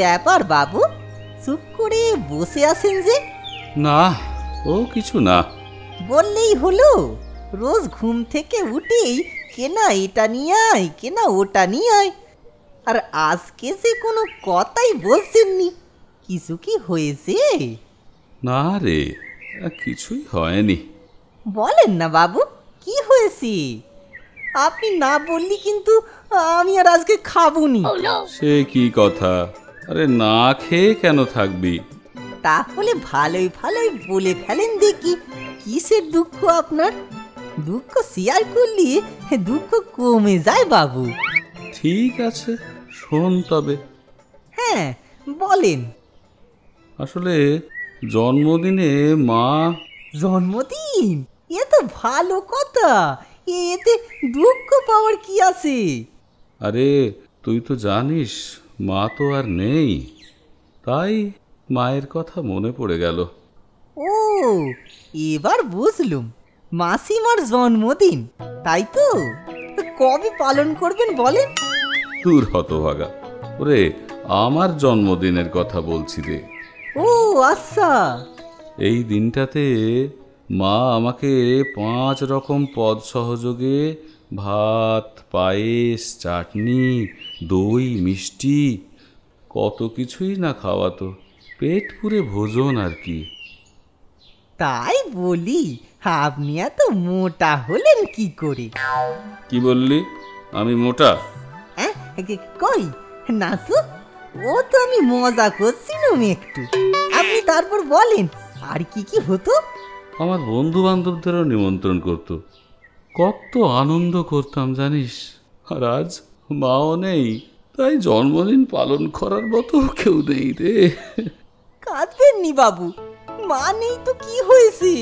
ব্যাপার বাবু, চুপ করে বসে আছেন যে? না, ও কিছু না। বললেই হলো। রোজ ঘুম থেকে উঠেই কেনা এটা নিয়ে আয়, কেনা ওটা নিয়ে আয়। আর আজকে যে কোনো কথাই বলছেননি। কিছু কি হয়েছে? না রে, কিছুই হয়নি। বলেন না বাবু, কি হয়েছে? আপনি না বললি কিন্তু আমি আর আজকে খাবুনি। সে কি কথা? আরে না খেয়ে কেন থাকবি? তাহলে ভালোই ভালোই বলে ফেলেন দেখি, কিসের দুঃখ আপনার? দুঃখ শেয়ার করলে দুঃখ কমে যায় বাবু। ঠিক আছে, শোন তবে। হ্যাঁ, বলেন। আসলে জন্মদিনে মা। জন্মদিন? এ তো ভালো কথা। এতে দুঃখ পাওয়ার কি আছে? আরে তুই তো জানিস মা তো আর নেই, তাই মায়ের কথা মনে পড়ে গেল। ও, এবার বুঝলুম। মাসিমার জন্মদিন, তাই তো? কবে পালন করবেন বলেন? দূর হতভাগা, ওরে আমার জন্মদিনের কথা বলছি রে। ও আচ্ছা। এই দিনটাতে মা আমাকে 5 রকম পদ সহযোগে ভাত, পায়েস, চাটনি, দই, মিষ্টি কত কিছুই না খাওয়াতো। পেট পুরে ভোজন আর কি। তাই বলি, আপনি এত মোটা হলেন কি করে? কি বললি? আমি মোটা? হ্যাঁ, কই না তো। ও তো আমি মজা করছিলাম একটু। আপনি তারপর বলেন, আর কি কি হতো? আমার বন্ধু বান্ধবদেরও নিমন্ত্রণ করতো, কত আনন্দ করতাম জানিস। আর আজ মাও নেই, তাই জন্মদিন পালন করার মতো কেউ নেই রে। কাঁদবেন নি বাবু, মা নেই তো কি হয়েছে?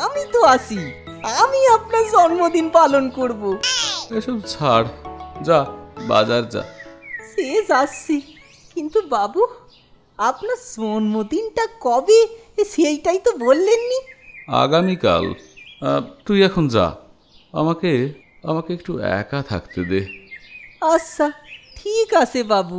আমি তো আছি, আমি আপনার জন্মদিন পালন করব। এসব ছাড়, যা বাজার যা। সে যাচ্ছি, কিন্তু বাবু আপনার জন্মদিনটা কবে সেইটাই তো বললেননি। আগামীকাল। তুই এখন যা, আমাকে আমাকে একটু একা থাকতে দে। আচ্ছা, ঠিক আছে বাবু।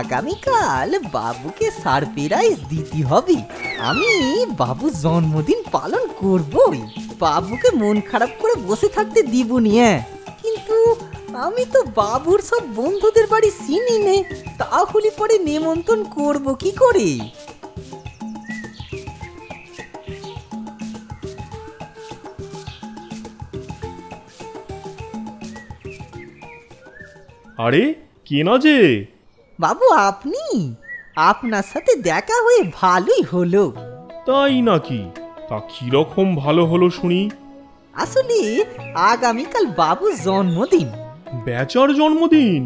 আগামীকাল বাবুকে সারপ্রাইজ দিতে হবে। আমি বাবুর জন্মদিন পালন করবই। বাবুকে মন খারাপ করে বসে থাকতে দিব নিয়ে। কিন্তু আমি তো বাবুর সব বন্ধুদের বাড়ি চিনি নে, তাহলে পরে নেমন্তন্ন করব কি করে? আরে কে না যে? বাবু আপনি? আপনার সাথে দেখা হয়ে ভালোই হলো। তাই নাকি? তা কিরকম ভালো হলো শুনি। আসলে আগামীকাল বাবুর জন্মদিন। বেচার জন্মদিন?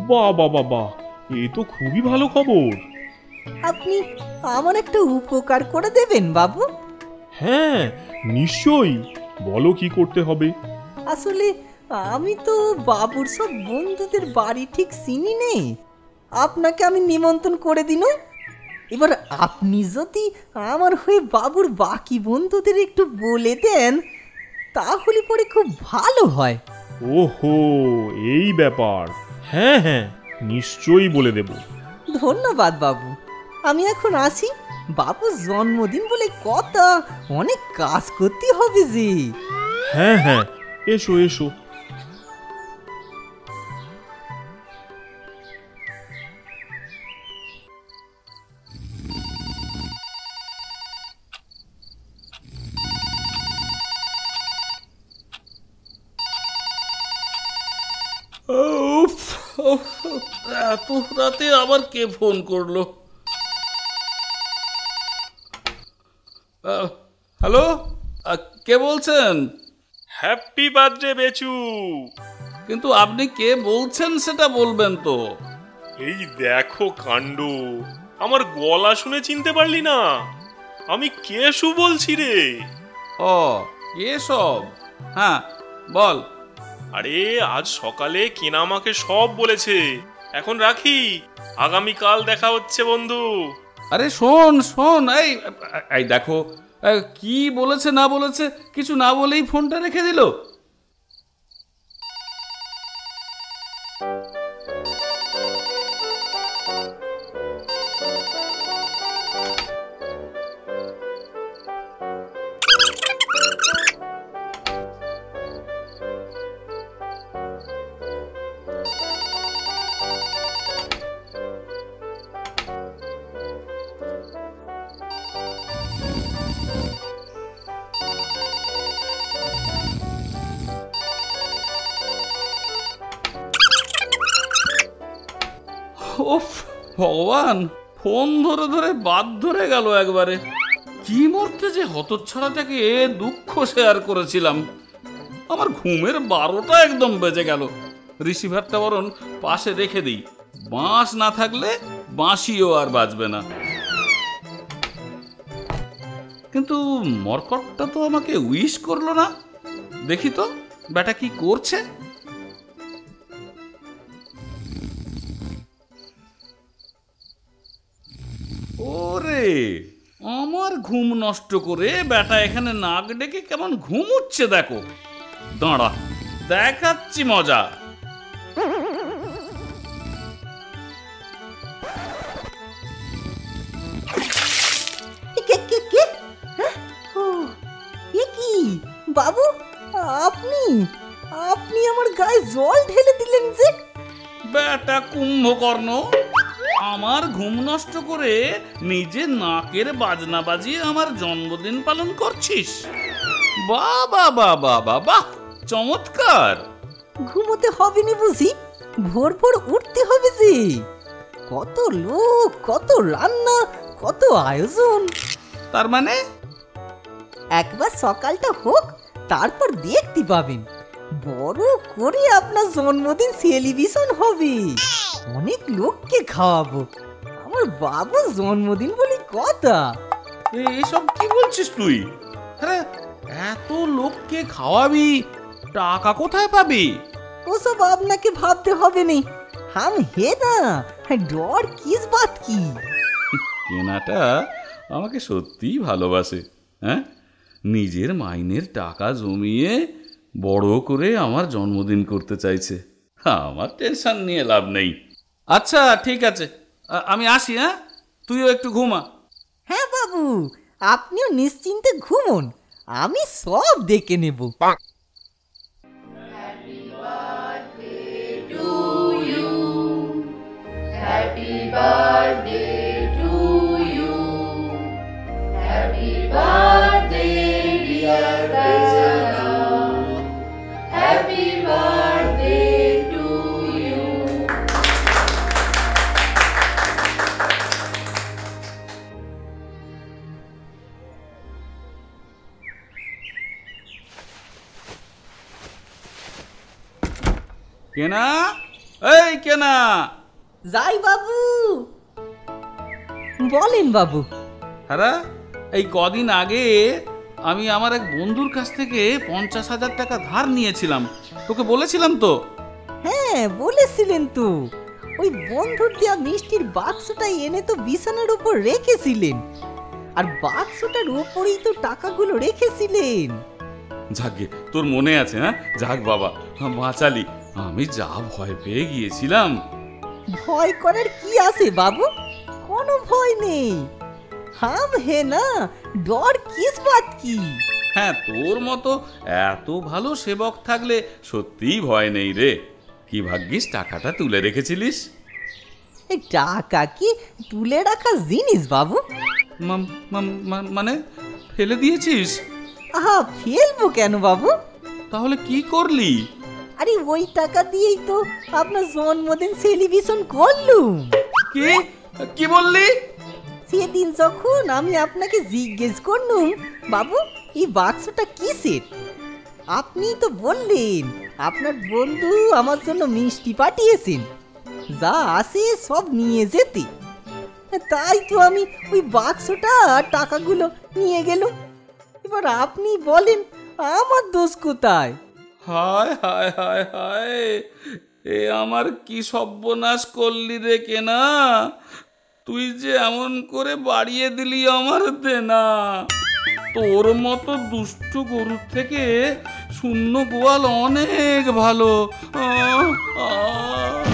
বাহ বাহ বাহ বাহ, এ তো খুবই ভালো খবর। আপনি আমার একটা উপকার করে দেবেন বাবু? হ্যাঁ নিশ্চয়ই, বলো কি করতে হবে। আসলে আমি তো বাবুর সব বন্ধুদের বাড়ি ঠিক চিনি নে। আপনাকে আমি নিমন্ত্রণ করে দিন। এবার আপনি যদি আমার হয়ে বাবুর বাকি বন্ধুদের একটু বলে দেন, তাহলে পরে খুব ভালো হয়। ওহো, এই ব্যাপার। হ্যাঁ হ্যাঁ, নিশ্চয়ই বলে দেব। ধন্যবাদ বাবু, আমি এখন আসি। বাবুর জন্মদিন বলে কথা, অনেক কাজ করতে হবে যে। হ্যাঁ হ্যাঁ, এসো এসো। এত রাতে আবার কে ফোন করলো? হ্যালো, কে বলছেন? Happy birthday Bechu. কিন্তু আপনি কে বলছেন সেটা বলবেন তো। এই দেখো কাণ্ড, আমার গলা শুনে চিনতে পারলি না? আমি কেশু বলছি রে। ও, কে সব? হ্যাঁ বল। আরে আজ সকালে কেনা আমাকে সব বলেছে। এখন রাখি, আগামীকাল দেখা হচ্ছে বন্ধু। আরে শোন শোন, এই এই দেখো, কি বলেছে না বলেছে, কিছু না বলেই ফোনটা রেখে দিল। ওফ ভগবান, ফোন ধরে ধরে বাদ ধরে গেল একবারে। কি মরতে যে হতচ্ছাড়াটাকে দুঃখ শেয়ার করেছিলাম। আমার ঘুমের 12টা একদম বেজে গেল। রিসিভারটা বরং পাশে রেখে দিই, বাঁশ না থাকলে বাঁশিও আর বাজবে না। কিন্তু মরকটটা তো আমাকে উইশ করলো না। দেখি তো ব্যাটা কি করছে। ওরে, আমার ঘুম নষ্ট করে ব্যাটা এখানে নাক ডেকে কেমন ঘুমুচ্ছে দেখো। দাঁড়া, দেখাচ্ছি মজা। বাবু, আপনি আপনি আমার গায়ে জল ঢেলে দিলেন যে। ব্যাটা কুম্ভকর্ণ, আমার ঘুম নষ্ট করে নিজে নাকের বাজনা বাজিয়ে আমার জন্মদিন পালন করছিস? বাবা বাবা বাবা, চমৎকার। ঘুমোতে হবে নি বুঝি, ভোর ভোর উঠতে হবে যে। কত লোক, কত রান্না, কত আয়োজন। তার মানে একবার সকালটা হোক, তারপর দেখতে পাবেন বড় করে আপনার জন্মদিন সেলিব্রেশন হবে। অনেক লোককে খাওয়াবো। আমার বাবুর জন্মদিন বলি কথা। এসব কি বলছিস তুই? আরে এত লোককে খাওয়াবি, টাকা কোথায় পাবি? ওসব আপনাকে ভাবতে হবে না। হাম হে না, ডর কিস বাত কি। কেনাটা আমাকে সত্যিই ভালোবাসে। হ্যাঁ, নিজের মাইনের টাকা জমিয়ে বড় করে আমার জন্মদিন করতে চাইছে। আমার টেনশন নিয়ে লাভ নেই। আচ্ছা ঠিক আছে, আমি আসি। হ্যাঁ, তুইও একটু ঘুমা। হ্যাঁ বাবু, আপনিও নিশ্চিন্তে ঘুমুন, আমি সব দেখে নেব। কেনা, এই কেনা। যাই বাবু। বলেন বাবু। হ্যাঁ, এই কদিন আগে আমি আমার এক বন্ধুর কাছ থেকে 50,000 টাকা ধার নিয়েছিলাম, তোকে বলেছিলাম তো? হ্যাঁ বলেছিলেন তো। ওই বন্ধুর দেয়া মিষ্টির বাক্সটা এনে তো বিছানার উপর রেখেছিলেন, আর বাক্সটার উপরেই তো টাকাগুলো রেখেছিলেন। যাকে তোর মনে আছে? হ্যাঁ, যাক বাবা, বাঁচালি। আমি যা ভয় পেয়ে গিয়েছিলাম। ভয় করার কি আছে বাবু, কোনো ভয় নেই। হাম হে না, ডর কিস বাত কি। হ্যাঁ, তোর মতো এত ভালো সেবক থাকলে সত্যিই ভয় নেই রে। কি ভাগ্যিস টাকাটা তুলে রেখেছিলিস। এই টাকা কি তুলে রাখা জিনিস বাবু? মানে ফেলে দিয়েছিস? আহা, ফেলবো কেন বাবু? তাহলে কি করলি? আরে ওই টাকা দিয়েই তো আপনার জন্মদিন সেলিব্রেশন করলুম। কি বললি? সেদিন যখন আমি আপনাকে জিজ্ঞেস করলুম, বাবু এই বাক্সটা কিসের, আপনি তো বললেন আপনার বন্ধু আমার জন্য মিষ্টি পাঠিয়েছেন, যা আছে সব নিয়ে যেতে। তাই তো আমি ওই বাক্সটা আর টাকাগুলো নিয়ে গেলুম। এবার আপনি বলেন আমার দোষ কোথায়? হায় হায় হায় হায়, এ আমার কি সর্বনাশ করলি রে কেনা, তুই যে এমন করে বাড়িয়ে দিলি আমার দেনা। তোর মতো দুষ্টু গরুর থেকে শূন্য গোয়াল অনেক ভালো। আহ, আহ।